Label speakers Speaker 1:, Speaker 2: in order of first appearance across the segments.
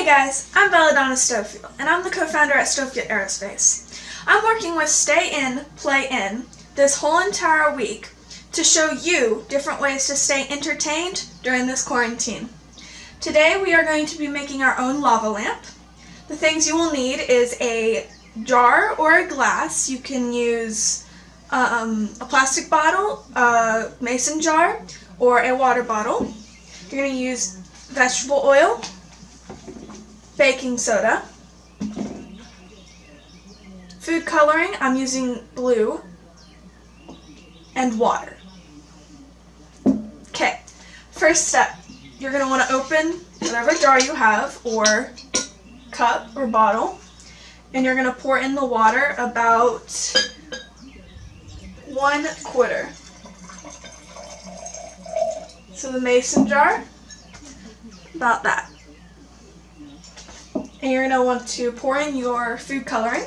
Speaker 1: Hey guys, I'm Belladonna Stovefield, and I'm the co-founder at Stovefield Aerospace. I'm working with Stay In, Play In this whole entire week to show you different ways to stay entertained during this quarantine. Today we are going to be making our own lava lamp. The things you will need is a jar or a glass. You can use a plastic bottle, a mason jar, or a water bottle. You're going to use vegetable oil, baking soda, food coloring, I'm using blue, and water. Okay, first step, you're going to want to open whatever jar you have, or cup or bottle, and you're going to pour in the water about 1/4. So the mason jar, about that. And you're going to want to pour in your food coloring.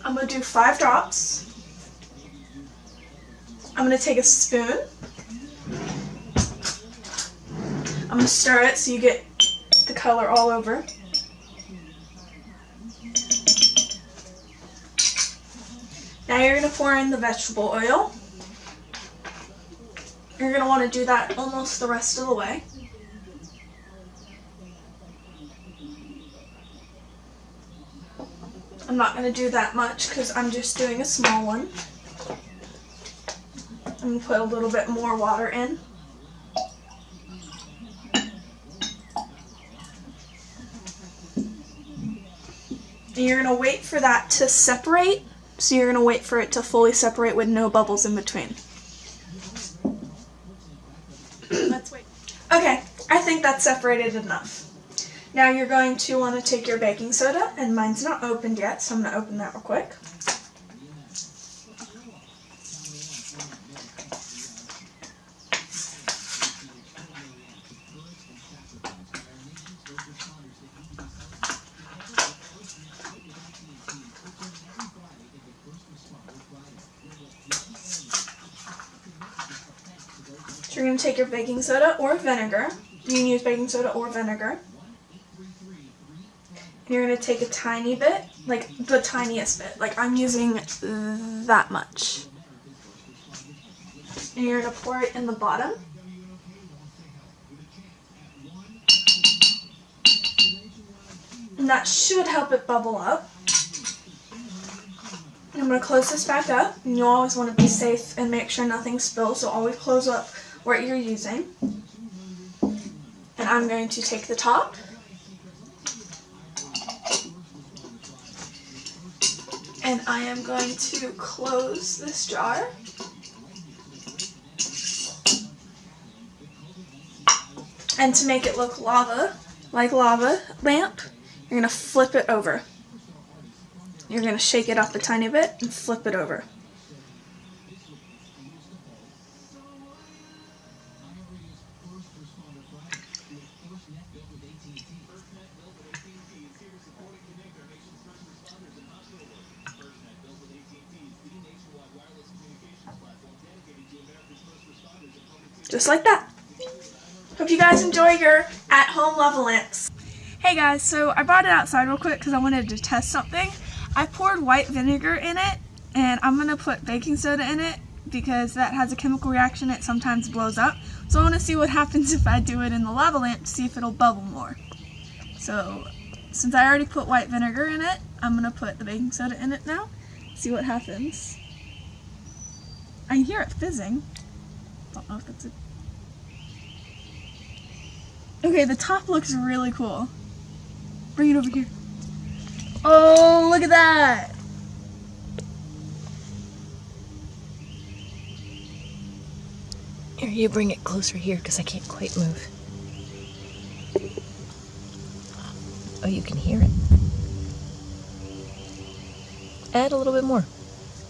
Speaker 1: I'm going to do 5 drops. I'm going to take a spoon. I'm going to stir it so you get the color all over. Now you're going to pour in the vegetable oil. You're going to want to do that almost the rest of the way. I'm not going to do that much because I'm just doing a small one. I'm going to put a little bit more water in. And you're going to wait for that to separate. So you're going to wait for it to fully separate with no bubbles in between. Let's wait. Okay, I think that's separated enough. Now you're going to want to take your baking soda, and mine's not opened yet, so I'm going to open that real quick. So you're going to take your baking soda or vinegar. You can use baking soda or vinegar. And you're going to take a tiny bit, like the tiniest bit. Like I'm using that much. And you're going to pour it in the bottom. And that should help it bubble up. I'm going to close this back up. And you always want to be safe and make sure nothing spills, so always close up what you're using. And I'm going to take the top. And I am going to close this jar. And to make it look like lava lamp, you're going to flip it over. You're going to shake it up a tiny bit and flip it over. Just like that. Hope you guys enjoy your at-home lava lamps. Hey guys, so I brought it outside real quick because I wanted to test something. I poured white vinegar in it, and I'm going to put baking soda in it because that has a chemical reaction. It sometimes blows up. So I want to see what happens if I do it in the lava lamp to see if it'll bubble more. So since I already put white vinegar in it, I'm going to put the baking soda in it now. See what happens. I can hear it fizzing. Don't know if that's it. Okay, the top looks really cool. Bring it over here. Oh, look at that!
Speaker 2: Here, you bring it closer here because I can't quite move. Oh, you can hear it. Add a little bit more.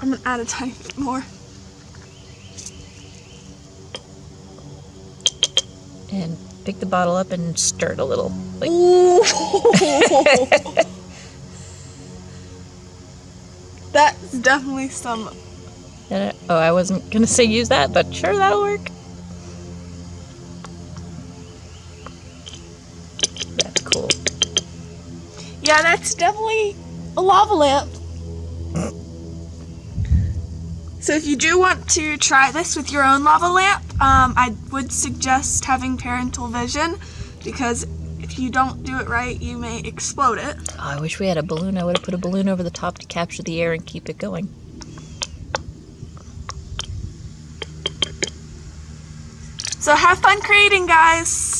Speaker 1: I'm gonna add a tiny bit more.
Speaker 2: And pick the bottle up and stir it a little. Like.
Speaker 1: That's definitely some...
Speaker 2: Oh, I wasn't gonna say use that, but sure, that'll work. cool.
Speaker 1: Yeah, that's definitely a lava lamp. So if you do want to try this with your own lava lamp, I would suggest having parental vision, because if you don't do it right, you may explode it.
Speaker 2: Oh, I wish we had a balloon. I would have put a balloon over the top to capture the air and keep it going.
Speaker 1: So have fun creating, guys!